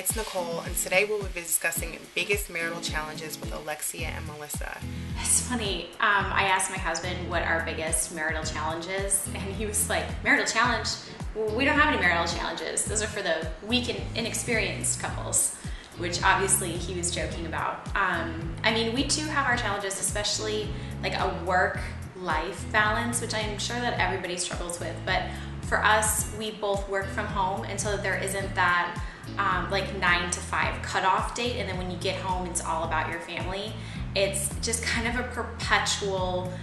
it's Nicole, and today we'll be discussing biggest marital challenges with Alexia and Melissa. It's funny, I asked my husband what our biggest marital challenge is, and he was like, marital challenge? Well, we don't have any marital challenges. Those are for the weak and inexperienced couples, which obviously he was joking about. I mean, we too have our challenges, especially like a work-life balance, which I'm sure that everybody struggles with, but for us, we both work from home, and so there isn't that like 9 to 5 cutoff date, and then when you get home, it's all about your family. It's just kind of a perpetual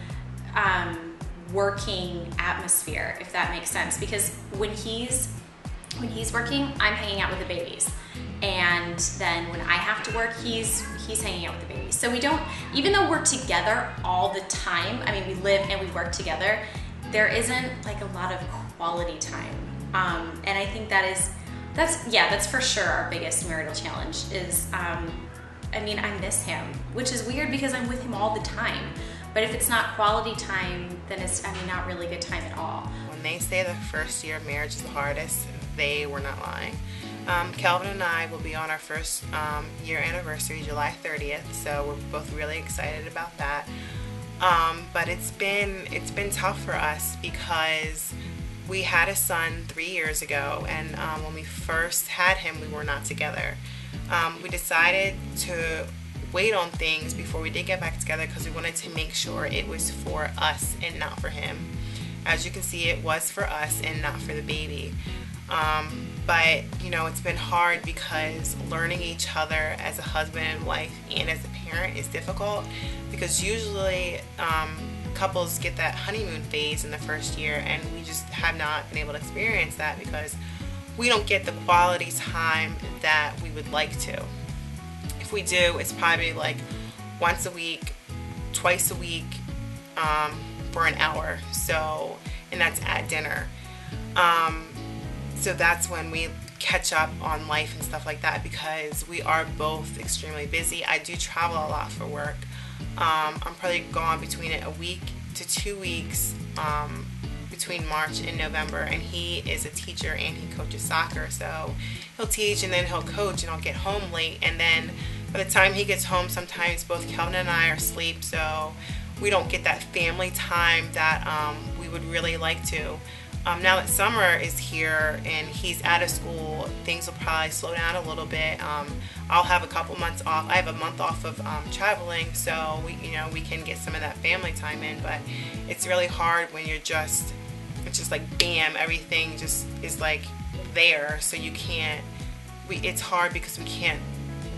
working atmosphere, if that makes sense. Because when he's working, I'm hanging out with the babies, and then when I have to work, he's hanging out with the babies. So we don't, even though we're together all the time. I mean, we live and we work together. There isn't like a lot of quality time, and I think that's for sure our biggest marital challenge is, I mean, I miss him, which is weird because I'm with him all the time, but if it's not quality time, then it's, I mean, not really good time at all. When they say the first year of marriage is the hardest, they were not lying. Calvin and I will be on our first year anniversary, July 30th, so we're both really excited about that. But it's been tough for us because we had a son 3 years ago, and when we first had him, we were not together. We decided to wait on things before we did get back together because we wanted to make sure it was for us and not for him. As you can see, it was for us and not for the baby. But you know, it's been hard because learning each other as a husband and wife and as a parent is difficult, because usually couples get that honeymoon phase in the first year, and we just have not been able to experience that because we don't get the quality time that we would like to. If we do, it's probably like once a week, twice a week, for an hour. So, and that's at dinner. So that's when we catch up on life and stuff like that, because we are both extremely busy. I do travel a lot for work. I'm probably gone between a week to 2 weeks between March and November, and he is a teacher and he coaches soccer, so he'll teach and then he'll coach, and I'll get home late, and then by the time he gets home, sometimes both Kelvin and I are asleep, so we don't get that family time that we would really like to. Now that summer is here and he's out of school, things will probably slow down a little bit. I'll have a couple months off. I have a month off of traveling, so we can get some of that family time in. But it's really hard when it's just like bam, everything just is like there. So you can't. It's hard because we can't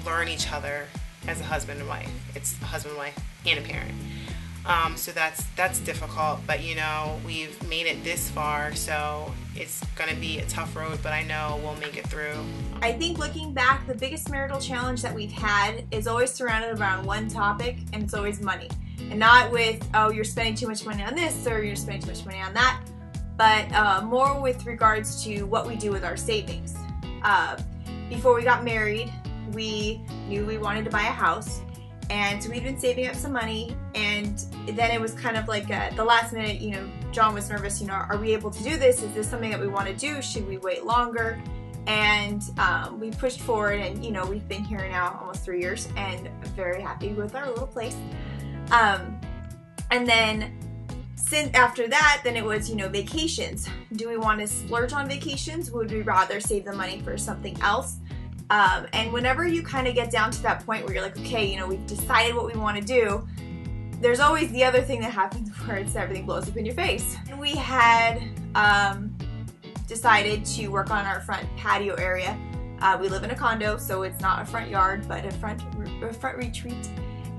learn each other as a husband and wife. It's a husband and wife and a parent. So that's difficult, but we've made it this far, so it's going to be a tough road, but I know we'll make it through. I think looking back, the biggest marital challenge that we've had is always surrounded around one topic, and it's always money. And not with, oh, you're spending too much money on this, or you're spending too much money on that, but more with regards to what we do with our savings. Before we got married, we knew we wanted to buy a house. And so we'd been saving up some money, and then it was kind of like at the last minute, John was nervous, are we able to do this? Is this something that we want to do? Should we wait longer? And we pushed forward, and we've been here now almost 3 years, and I'm very happy with our little place. And then after that, then it was, vacations. Do we want to splurge on vacations? Would we rather save the money for something else? And whenever you kind of get down to that point where you're like, okay, we've decided what we want to do, there's always the other thing that happens where everything blows up in your face. And we had decided to work on our front patio area. We live in a condo, so it's not a front yard, but a front retreat.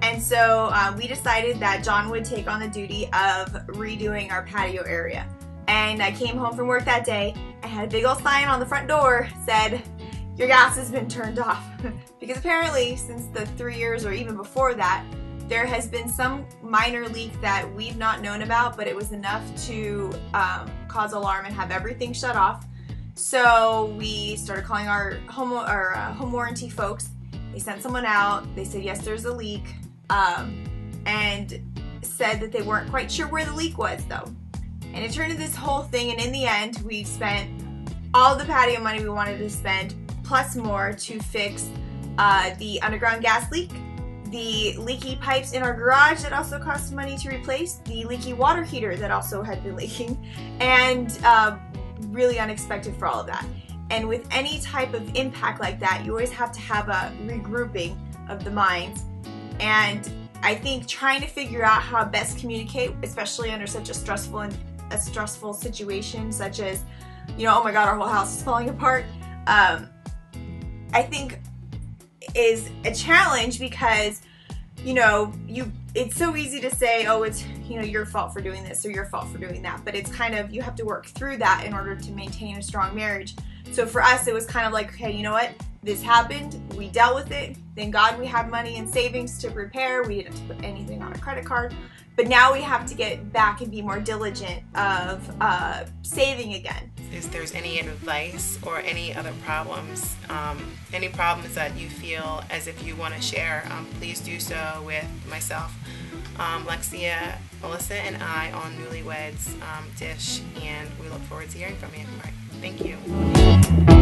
And so we decided that John would take on the duty of redoing our patio area. And I came home from work that day, and had a big old sign on the front door said, "Your gas has been turned off." Because apparently, since the 3 years or even before that, there has been some minor leak that we've not known about, but it was enough to cause alarm and have everything shut off. So we started calling our home warranty folks. They sent someone out. They said, yes, there's a leak, and said that they weren't quite sure where the leak was, though. And it turned into this whole thing, and in the end, we spent all the patio money we wanted to spend, plus more to fix the underground gas leak, the leaky pipes in our garage that also cost money to replace, the leaky water heater that also had been leaking, and really unexpected for all of that. And with any type of impact like that, you always have to have a regrouping of the minds. And I think trying to figure out how to best communicate, especially under such a stressful situation, such as, you know, oh my God, our whole house is falling apart, I think is a challenge because, you know, it's so easy to say, oh, it's, you know, your fault for doing this or your fault for doing that, but it's kind of, you have to work through that in order to maintain a strong marriage. So for us, it was kind of like, okay, you know what, this happened, we dealt with it, thank God we had money in savings to repair, we didn't have to put anything on a credit card, but now we have to get back and be more diligent of saving again. If there's any advice or any other problems, any problems that you feel as if you want to share, please do so with myself, Lexia, Melissa, and I on Newlyweds Dish, and we look forward to hearing from you. All right, thank you.